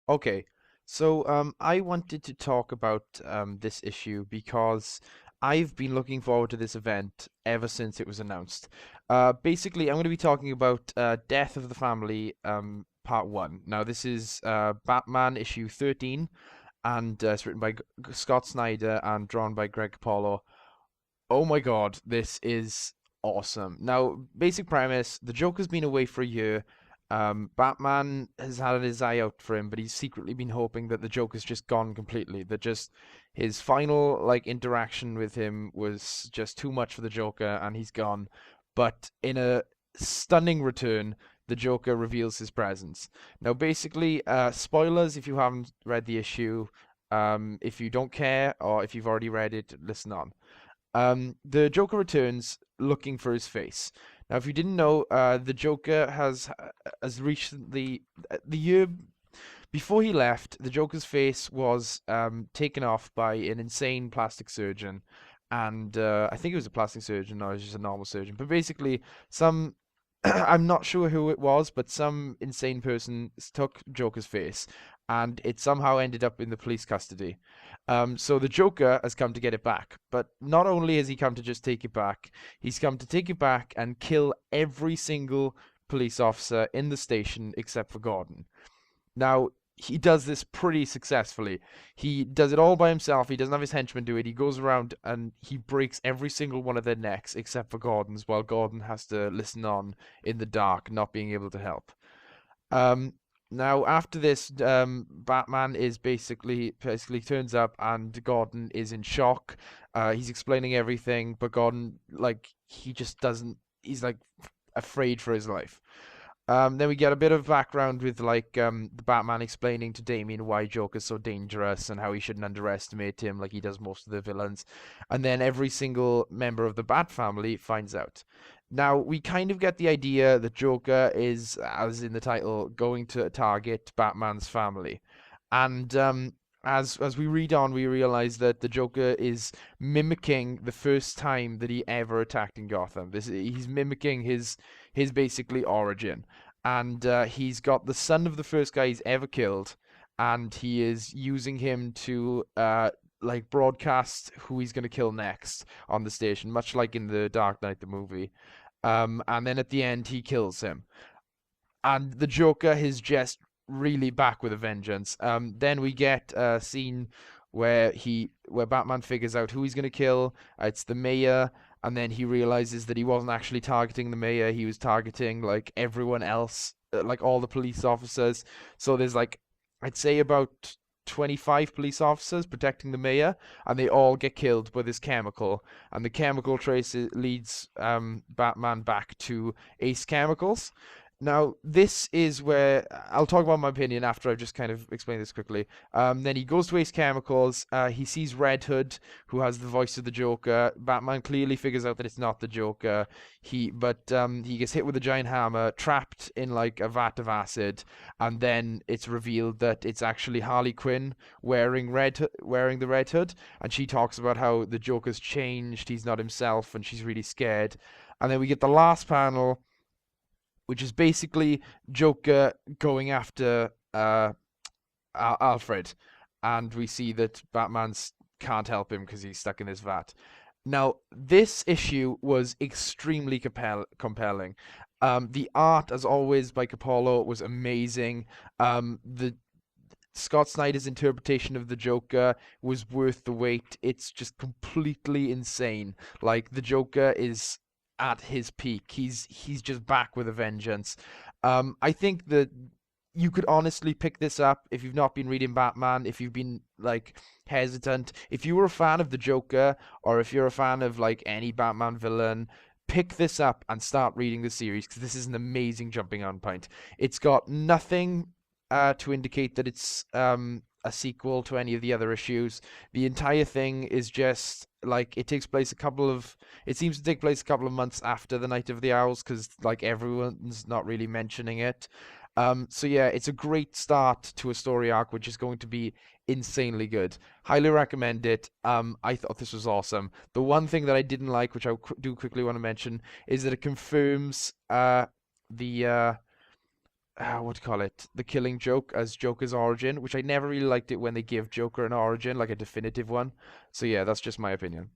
Okay, so I wanted to talk about this issue because I've been looking forward to this event ever since it was announced. Basically, I'm going to be talking about Death of the Family Part 1. Now, this is Batman issue 13, and it's written by Scott Snyder and drawn by Greg Capullo. Oh my God, this is awesome. Now, basic premise, the Joker's been away for a year. Batman has had his eye out for him, but he's secretly been hoping that the Joker's just gone completely. That just his final interaction with him was just too much for the Joker, and he's gone. But in a stunning return, the Joker reveals his presence. Now, basically, spoilers if you haven't read the issue. If you don't care, or if you've already read it, listen on. The Joker returns looking for his face. Now, if you didn't know, the Joker has recently the year before he left, the Joker's face was taken off by an insane plastic surgeon, and I think it was a plastic surgeon or it was just a normal surgeon. But basically, some I'm not sure who it was, but some insane person took Joker's face, and it somehow ended up in the police custody. So the Joker has come to get it back, but not only has he come to just take it back, he's come to take it back and kill every single police officer in the station except for Gordon. Now, he does this pretty successfully. He does it all by himself. He doesn't have his henchmen do it. He goes around and he breaks every single one of their necks except for Gordon's, while Gordon has to listen on in the dark, not being able to help. Um, Now after this, Batman is basically turns up and Gordon is in shock. He's explaining everything, but Gordon he just doesn't. He's afraid for his life. Then we get a bit of background with the Batman explaining to Damian why Joker's so dangerous and how he shouldn't underestimate him like he does most of the villains. And then every single member of the Bat family finds out. Now we kind of get the idea that Joker is, as in the title, going to target Batman's family. And as we read on, we realize that the Joker is mimicking the first time that he ever attacked in Gotham. He's mimicking his basically origin, and he's got the son of the first guy he's ever killed, and he is using him to broadcast who he's gonna kill next on the station, much like in the Dark Knight the movie. And then at the end he kills him, and the Joker is just really back with a vengeance. Then we get a scene where Batman figures out who he's gonna kill. It's the mayor, and then he realizes that he wasn't actually targeting the mayor. He was targeting everyone else, like all the police officers. So there's I'd say about 25 police officers protecting the mayor, and they all get killed by this chemical. And the chemical trace leads Batman back to Ace Chemicals. Now, this is where I'll talk about my opinion after I've just kind of explained this quickly. Then he goes to Ace Chemicals. He sees Red Hood, who has the voice of the Joker. Batman clearly figures out that it's not the Joker. He gets hit with a giant hammer, trapped in a vat of acid, and then it's revealed that it's actually Harley Quinn wearing the Red Hood, and she talks about how the Joker's changed. He's not himself, and she's really scared. And then we get the last panel, which is basically Joker going after Alfred, and we see that Batman's can't help him because he's stuck in this vat. Now, this issue was extremely compelling. The art, as always, by Capullo was amazing. The Scott Snyder's interpretation of the Joker was worth the wait. It's just completely insane. Like the Joker is at his peak. He's just back with a vengeance. I think that you could honestly pick this up if you've not been reading Batman, if you've been hesitant, if you were a fan of the Joker, or if you're a fan of any Batman villain. Pick this up and start reading the series because this is an amazing jumping on point. It's got nothing to indicate that it's a sequel to any of the other issues. The entire thing is just it takes place it seems to take place a couple of months after the Night of the Owls because everyone's not really mentioning it. So yeah, it's a great start to a story arc which is going to be insanely good. Highly recommend it. I thought this was awesome. The one thing that I didn't like, which I do quickly want to mention, is that it confirms the what do you call it? The Killing Joke as Joker's origin, which I never really liked it when they give Joker an origin, like a definitive one. So yeah, that's just my opinion.